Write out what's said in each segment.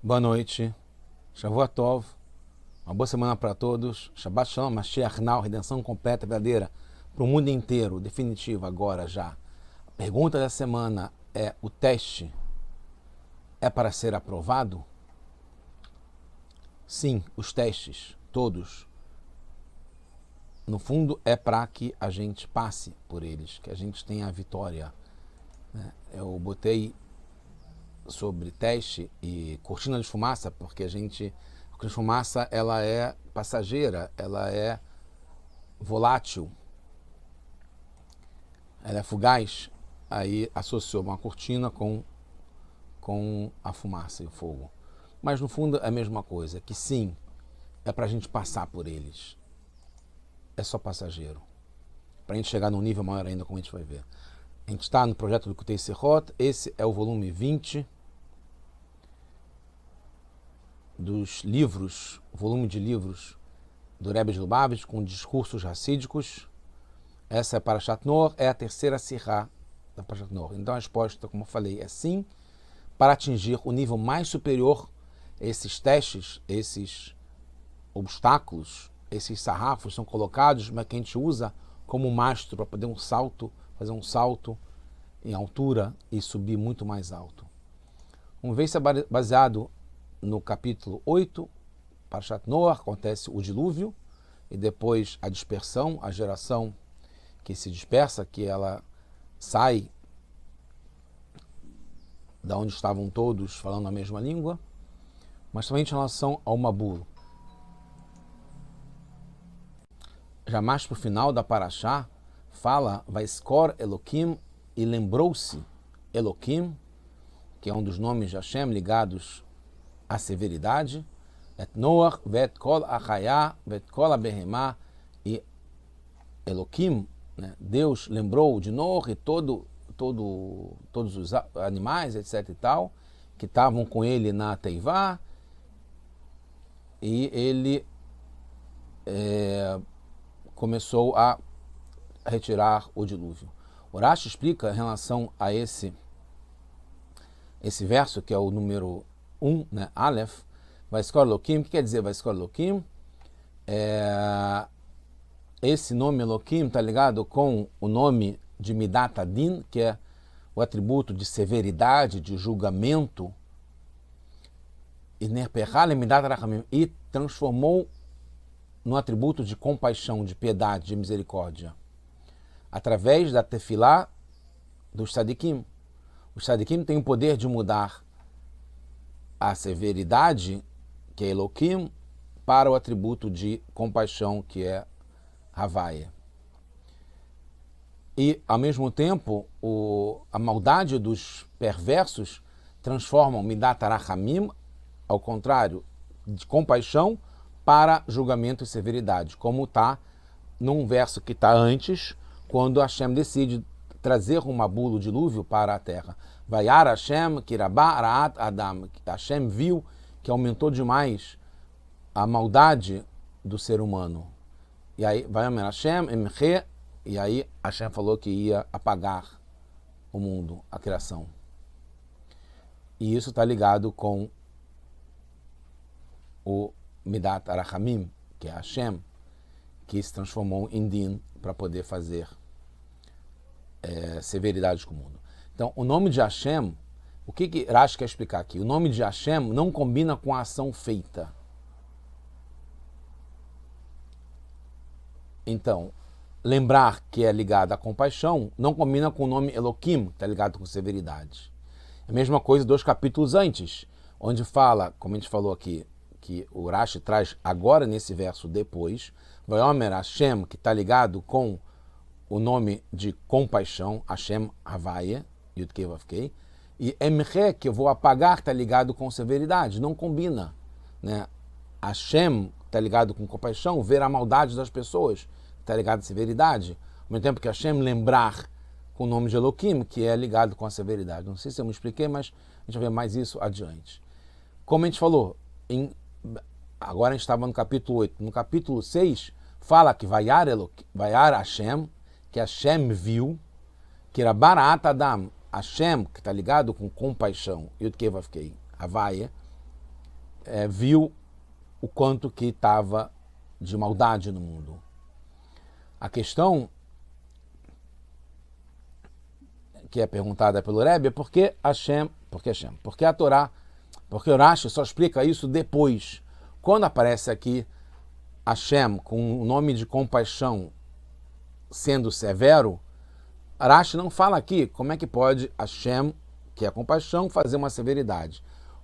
Boa noite, Shavua Tov, uma boa semana para todos, Shabbat Shalom, Mashiach Now, redenção completa, verdadeira, para o mundo inteiro, definitiva agora já. A pergunta da semana é, o teste é para ser aprovado? Sim, os testes, todos, no fundo é para que a gente passe por eles, que a gente tenha a vitória. Eu botei sobre teste e cortina de fumaça, porque a cortina de fumaça ela é passageira, ela é volátil, ela é fugaz. Aí associou uma cortina com a fumaça e o fogo. Mas no fundo é a mesma coisa, que sim, é para a gente passar por eles. É só passageiro. Para a gente chegar num nível maior ainda, como a gente vai ver. A gente está no projeto do Kutei Serot, esse é o volume 20 dos livros, volume de livros do Rebbe de Lubavitch com discursos racídicos. Essa é Parashat Noach, é a terceira sirá da Parashat Noach. Então a resposta, como eu falei, é sim, para atingir o nível mais superior, esses testes, esses obstáculos, esses sarrafos são colocados, mas que a gente usa como mastro para poder fazer um salto em altura e subir muito mais alto. Vamos ver se é baseado no capítulo 8, Parashat Noach, acontece o dilúvio, e depois a dispersão, a geração que se dispersa, que ela sai da onde estavam todos falando a mesma língua, mas também em relação ao Mabulo. Já mais para o final da Parashá, fala Vaiskor Eloquim, e lembrou-se Eloquim, que é um dos nomes de Hashem ligados à severidade, Et Noach, Vet Kol Achayá, Vet Kol Abehemá, e Eloquim, né? Deus lembrou de Noach e todos os animais, etc. e tal, que estavam com ele na Teivá, e ele começou a retirar o dilúvio. O Rashi explica em relação a esse verso, que é o número 1, né, Aleph, Vaiskor Eloquim. O que quer dizer Vaiskor Eloquim? Esse nome Eloquim está ligado com o nome de Midat Adin, que é o atributo de severidade, de julgamento, e transformou no atributo de compaixão, de piedade, de misericórdia, através da tefilá dos tzadikim. Os tzadikim têm o poder de mudar a severidade, que é Eloquim, para o atributo de compaixão, que é Havaya. E, ao mesmo tempo, a maldade dos perversos transformam Midat Arachamim, ao contrário, de compaixão, para julgamento e severidade, como está num verso que está antes, quando Hashem decide trazer um mabulo, dilúvio, para a terra. Vayar Hashem kirabá araat Adam. Hashem viu que aumentou demais a maldade do ser humano. E aí, Vayomer Hashem emche, e aí Hashem falou que ia apagar o mundo, a criação. E isso está ligado com o Midat Arachamim, que é Hashem, que se transformou em Din para poder fazer severidade com o mundo. Então, o nome de Hashem, o que Rashi quer explicar aqui? O nome de Hashem não combina com a ação feita. Então, lembrar que é ligado à compaixão não combina com o nome Eloquim, que está ligado com severidade. A mesma coisa 2 capítulos antes, onde fala, como a gente falou aqui, que o Rashi traz agora nesse verso depois, Vayomer Hashem, que está ligado com o nome de compaixão, Hashem Havaya, Yud-Kei Vav-Kei, e Emche, que eu vou apagar, está ligado com severidade, não combina. Né? Hashem está ligado com compaixão, ver a maldade das pessoas, está ligado à severidade, ao mesmo tempo que Hashem lembrar com o nome de Eloquim, que é ligado com a severidade. Não sei se eu me expliquei, mas a gente vai ver mais isso adiante. Como a gente falou, agora a gente estava no capítulo 8, no capítulo 6, fala que Vayar Hashem, que Hashem viu, que era Barat Adam, Hashem, que está ligado com compaixão, Yud-Kei Vav-Kei, Havaya, viu o quanto que estava de maldade no mundo. A questão que é perguntada pelo Rebbe é por que a Torá, porque o Rashi só explica isso depois. Quando aparece aqui Hashem com o nome de compaixão sendo severo, Rashi não fala aqui como é que pode Hashem, que é compaixão, fazer uma severidade.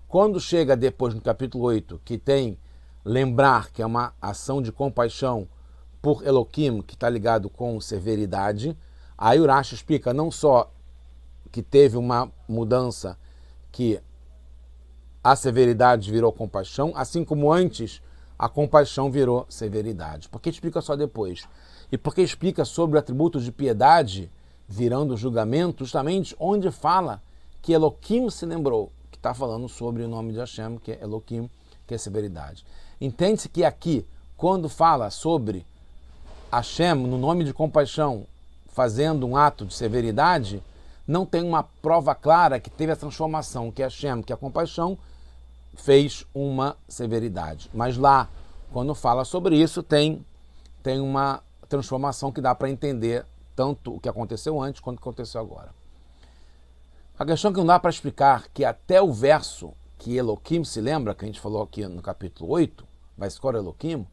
Quando chega depois no capítulo 8, que tem lembrar que é uma ação de compaixão por Elohim, que está ligado com severidade, aí o Rashi explica não só que teve uma mudança, que a severidade virou compaixão, assim como antes a compaixão virou severidade. Por que explica só depois? E porque explica sobre o atributo de piedade virando julgamento, justamente onde fala que Elohim se lembrou, que está falando sobre o nome de Hashem, que é Elohim, que é severidade. Entende-se que aqui, quando fala sobre Hashem, no nome de compaixão, fazendo um ato de severidade, não tem uma prova clara que teve a transformação, que Hashem, que é a compaixão, fez uma severidade. Mas lá, quando fala sobre isso, tem uma transformação que dá para entender tanto o que aconteceu antes quanto o que aconteceu agora. A questão que não dá para explicar que até o verso que Elohim se lembra, que a gente falou aqui no capítulo 8, vai escolher Elohim,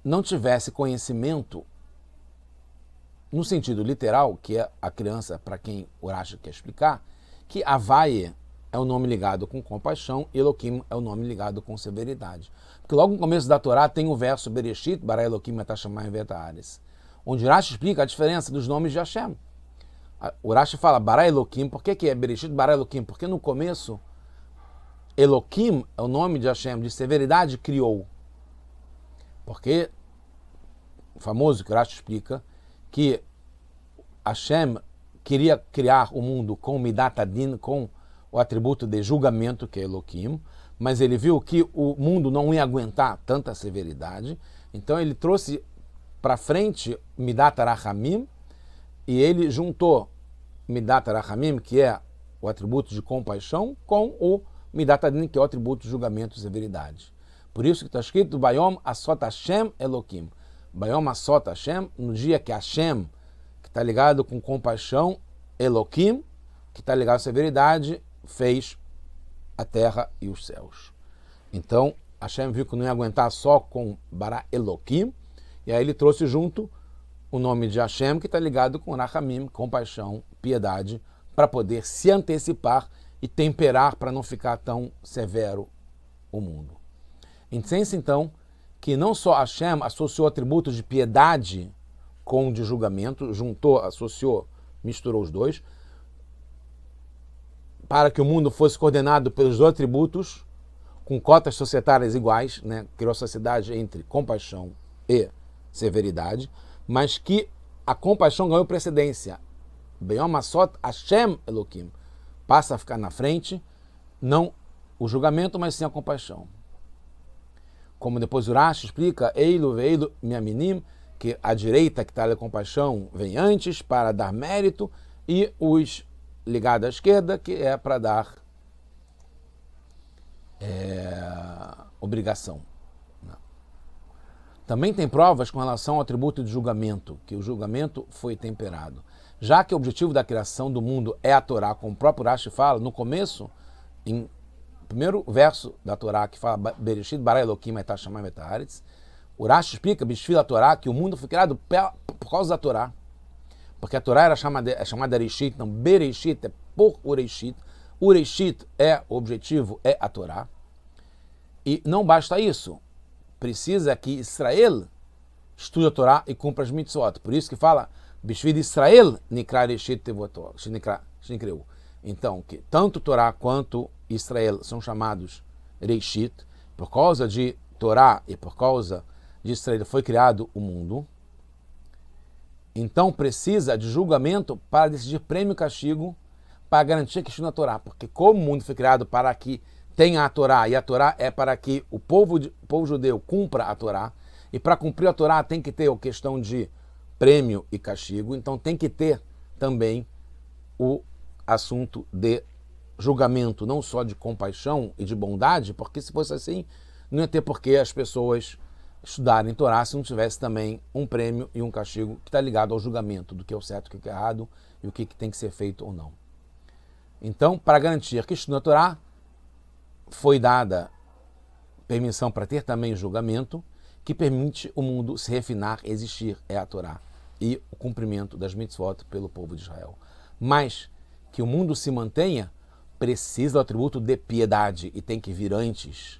não tivesse conhecimento no sentido literal, que é a criança para quem o Rashi quer explicar, que Havaye é o nome ligado com compaixão e Elohim é o nome ligado com severidade. Porque logo no começo da Torá tem o verso Bereshit, bara Elohim et hashamayim ve'et haaretz, onde Rashi explica a diferença dos nomes de Hashem. O Rashi fala bara Elohim, por que é Bereshit bara Elohim? Porque no começo Elohim é o nome de Hashem, de severidade, criou. Porque o famoso que o Rashi explica que Hashem queria criar o mundo com Midat Adin, com o atributo de julgamento, que é Elohim, mas ele viu que o mundo não ia aguentar tanta severidade, então ele trouxe para frente Midat Rachamim, e ele juntou Midat Rachamim, que é o atributo de compaixão, com o Midat Adin, que é o atributo de julgamento e severidade. Por isso que está escrito Bayom Asot Hashem Elohim. Bayom Asot Hashem, no dia que Hashem, que está ligado com compaixão, Elohim, que está ligado à severidade, fez a terra e os céus. Então, Hashem viu que não ia aguentar só com Bara Elohim, e aí ele trouxe junto o nome de Hashem, que está ligado com Rachamim, compaixão, piedade, para poder se antecipar e temperar para não ficar tão severo o mundo. Entende-se, então, que não só Hashem associou atributos de piedade com o de julgamento, associou, misturou os dois, para que o mundo fosse coordenado pelos dois atributos, com cotas societárias iguais, né? Criou a sociedade entre compaixão e severidade, mas que a compaixão ganhou precedência. Beyom Asot Hashem Elohim passa a ficar na frente, não o julgamento, mas sim a compaixão. Como depois o Rashi explica, Eilu ve'eilu miaminim, que a direita, que está na compaixão, vem antes para dar mérito, e os ligados à esquerda, que é para dar obrigação. Também tem provas com relação ao atributo de julgamento, que o julgamento foi temperado. Já que o objetivo da criação do mundo é a Torá, como o próprio Rashi fala, no começo, em primeiro verso da Torá, que fala Bereshit bara Elohim et hashamayim ve'et haaretz, o Rashi explica, Bishvil a Torá, que o mundo foi criado por causa da Torá. Porque a Torá era chamada Reishit, então Bereshit é por Ureishit. Ureishit é o objetivo, é a Torá. E não basta isso. Precisa que Israel estude a Torá e cumpra as mitzvot. Por isso que fala, Bishvil Israel nikra Reishit tevoto, shnikreu. Então, que tanto Torá quanto Israel são chamados Reishit, por causa de Torá e por causa de Israel foi criado o mundo. Então precisa de julgamento para decidir prêmio e castigo para garantir que estuda a Torá. Porque como o mundo foi criado para que tenha a Torá, e a Torá é para que o povo judeu cumpra a Torá, e para cumprir a Torá tem que ter a questão de prêmio e castigo, então tem que ter também o assunto de julgamento não só de compaixão e de bondade, porque se fosse assim, não ia ter por que as pessoas estudarem Torá se não tivesse também um prêmio e um castigo que está ligado ao julgamento do que é o certo, o que é errado e o que tem que ser feito ou não. Então, para garantir que estuda a Torá, foi dada permissão para ter também julgamento que permite o mundo se refinar, existir, é a Torá, e o cumprimento das mitzvot pelo povo de Israel. Mas que o mundo se mantenha, precisa do atributo de piedade e tem que vir antes,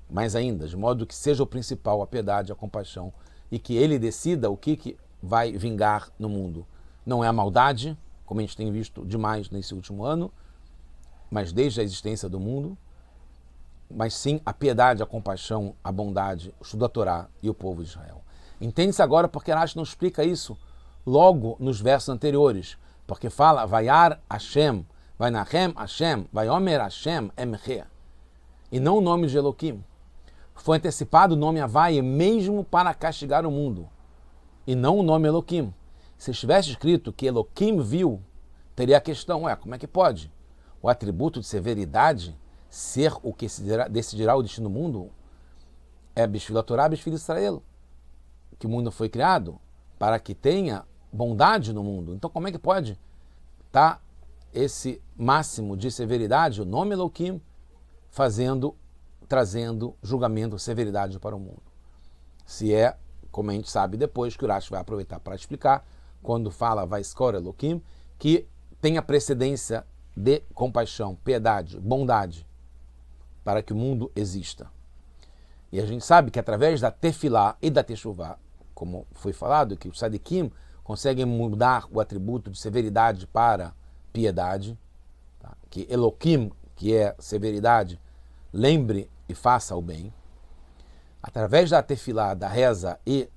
mais ainda, de modo que seja o principal a piedade, a compaixão, e que ele decida o que vai vingar no mundo. Não é a maldade, como a gente tem visto demais nesse último ano, mas desde a existência do mundo, mas sim a piedade, a compaixão, a bondade, o estudo da Torá e o povo de Israel. Entende-se agora porque Rashi não explica isso logo nos versos anteriores, porque fala Vayar Hashem, Vainachem Hashem, Vayomer Hashem Emche, e não o nome de Eloquim. Foi antecipado o nome Havai mesmo para castigar o mundo, e não o nome Eloquim. Se estivesse escrito que Eloquim viu, teria a questão, como é que pode? O atributo de severidade ser o que decidirá o destino do mundo é Bishvil Torá, Bishvil Israel, que o mundo foi criado para que tenha bondade no mundo. Então como é que pode estar esse máximo de severidade, o nome Eloquim, trazendo julgamento, severidade para o mundo? Se é, como a gente sabe depois, que o Rashi vai aproveitar para explicar, quando fala Vaiskor Eloquim, que tem a precedência de compaixão, piedade, bondade, para que o mundo exista. E a gente sabe que através da tefilá e da techuvá, como foi falado, que os sadikim conseguem mudar o atributo de severidade para piedade, tá? Que Eloquim, que é severidade, lembre e faça o bem. Através da tefilá, da reza e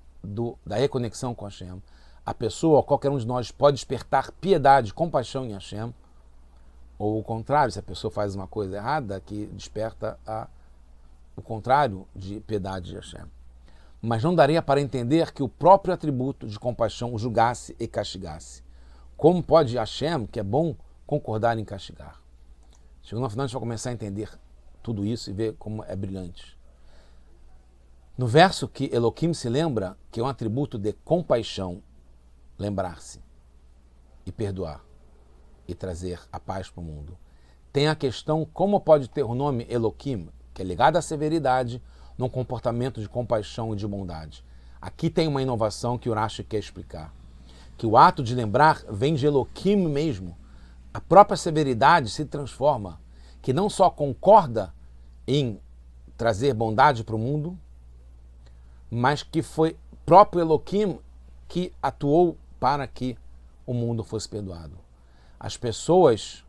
da reconexão com Hashem, a pessoa, qualquer um de nós, pode despertar piedade, compaixão em Hashem, ou o contrário, se a pessoa faz uma coisa errada, que desperta o contrário de piedade de Hashem. Mas não daria para entender que o próprio atributo de compaixão o julgasse e castigasse. Como pode Hashem, que é bom, concordar em castigar? Chegando ao final, a gente vai começar a entender tudo isso e ver como é brilhante. No verso que Eloquim se lembra, que é um atributo de compaixão, lembrar-se e perdoar e trazer a paz para o mundo. Tem a questão como pode ter o nome Eloquim, que é ligado à severidade, num comportamento de compaixão e de bondade. Aqui tem uma inovação que o Rashi quer explicar. Que o ato de lembrar vem de Eloquim mesmo. A própria severidade se transforma, que não só concorda em trazer bondade para o mundo, mas que foi próprio Eloquim que atuou para que o mundo fosse perdoado. As pessoas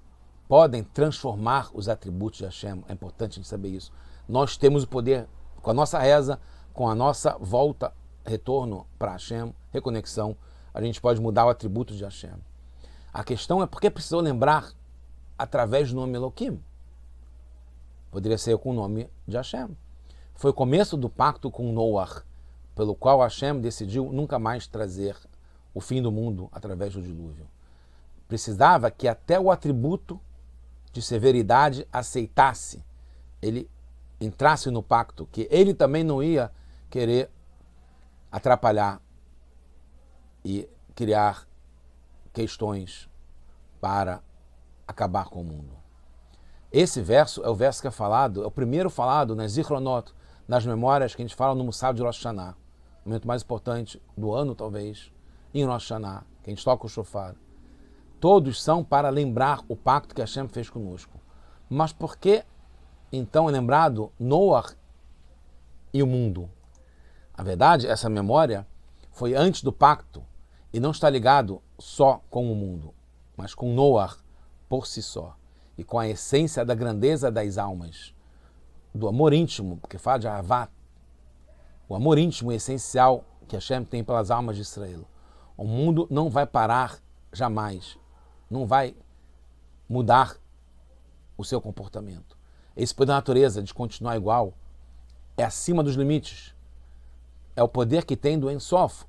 podem transformar os atributos de Hashem, é importante a gente saber isso. Nós temos o poder, com a nossa reza, com a nossa volta, retorno para Hashem, reconexão, a gente pode mudar o atributo de Hashem. A questão é por que precisou lembrar através do nome Eloquim? Poderia ser com o nome de Hashem. Foi o começo do pacto com Noach, pelo qual Hashem decidiu nunca mais trazer o fim do mundo através do dilúvio. Precisava que até o atributo de severidade aceitasse, ele entrasse no pacto, que ele também não ia querer atrapalhar e criar questões para acabar com o mundo. Esse verso é o verso que é falado, é o primeiro falado nas Zichronot, nas memórias que a gente fala no Musaf de Rosh Hashanah, o momento mais importante do ano, talvez, em Rosh Hashanah, que a gente toca o shofar. Todos são para lembrar o pacto que Hashem fez conosco. Mas por que, então, é lembrado Noach e o mundo? A verdade, essa memória foi antes do pacto e não está ligado só com o mundo, mas com Noach por si só e com a essência da grandeza das almas, do amor íntimo, porque fala de Ahavat, o amor íntimo e essencial que Hashem tem pelas almas de Israel. O mundo não vai parar jamais, não vai mudar o seu comportamento. Esse poder da natureza de continuar igual é acima dos limites. É o poder que tem do Ein Sof,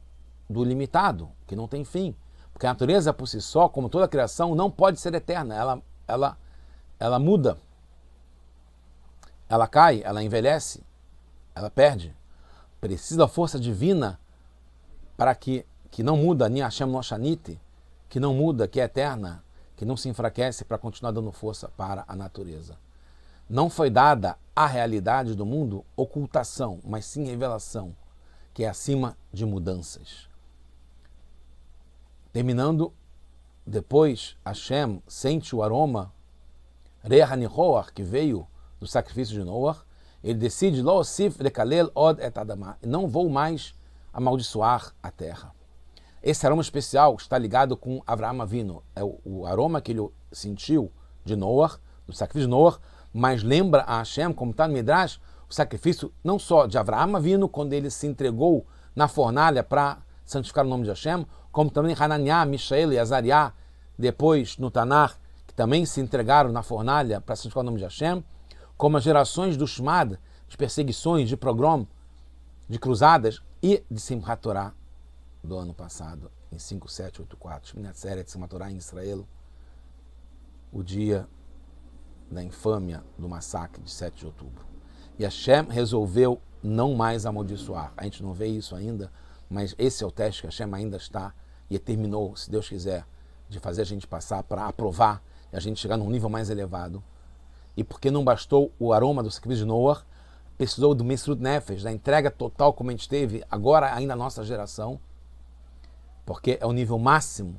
do limitado, que não tem fim. Porque a natureza por si só, como toda a criação, não pode ser eterna. Ela ela muda, ela cai, ela envelhece, ela perde. Precisa da força divina para que não muda, ni Hashem no Shanite, que não muda, que é eterna, que não se enfraquece para continuar dando força para a natureza. Não foi dada à realidade do mundo ocultação, mas sim revelação, que é acima de mudanças. Terminando, depois Hashem sente o aroma Reha Nihoach, que veio do sacrifício de Noah. Ele decide, Lo osif lekalel od et adamah, não vou mais amaldiçoar a terra. Esse aroma especial está ligado com Avraham Avinu, é o aroma que ele sentiu de Noah, do sacrifício de Noah, mas lembra a Hashem, como está no Midrash, o sacrifício não só de Avraham Avinu, quando ele se entregou na fornalha para santificar o nome de Hashem, como também Hananiah, Mishael e Azariah, depois no Tanar, que também se entregaram na fornalha para santificar o nome de Hashem, como as gerações do Shmad, de perseguições, de pogrom, de cruzadas e de Simchat Torah do ano passado, em 5784, Shminat Seret Simchat Torah em Israel, o dia da infâmia do massacre de 7 de outubro. E Hashem resolveu não mais amaldiçoar. A gente não vê isso ainda, mas esse é o teste que Hashem ainda está e terminou, se Deus quiser, de fazer a gente passar para aprovar e a gente chegar num nível mais elevado. E porque não bastou o aroma do sacrifício de Noah, precisou do Mesrut Nefesh, da entrega total como a gente teve agora ainda a nossa geração, porque é o nível máximo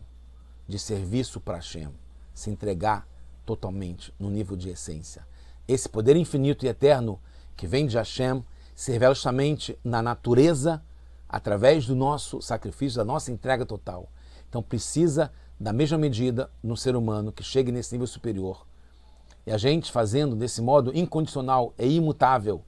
de serviço para Hashem, se entregar totalmente no nível de essência. Esse poder infinito e eterno que vem de Hashem se revela justamente na natureza através do nosso sacrifício, da nossa entrega total. Então precisa da mesma medida no ser humano que chegue nesse nível superior. E a gente fazendo desse modo incondicional e imutável,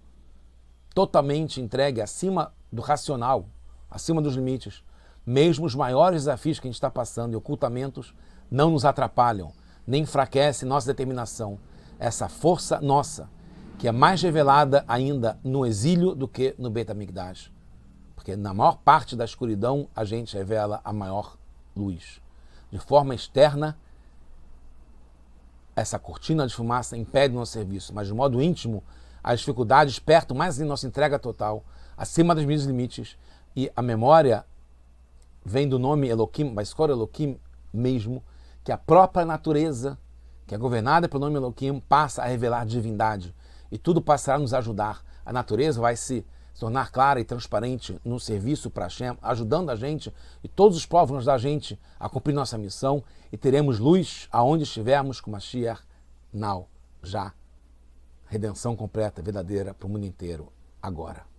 totalmente entregue acima do racional, acima dos limites, mesmo os maiores desafios que a gente está passando e ocultamentos não nos atrapalham, nem enfraquece nossa determinação. Essa força nossa, que é mais revelada ainda no exílio do que no Beit HaMikdash. Porque na maior parte da escuridão a gente revela a maior luz. De forma externa, essa cortina de fumaça impede o nosso serviço, mas de modo íntimo, as dificuldades perto mais em nossa entrega total, acima dos meus limites, e a memória vem do nome Elohim, Vaiskor Elohim mesmo, que a própria natureza, que é governada pelo nome Elohim, passa a revelar divindade. E tudo passará a nos ajudar. A natureza vai se tornar clara e transparente no serviço para Hashem, ajudando a gente e todos os povos vão ajudar a gente a cumprir nossa missão e teremos luz aonde estivermos com Mashiach now, já. Redenção completa, verdadeira para o mundo inteiro, agora.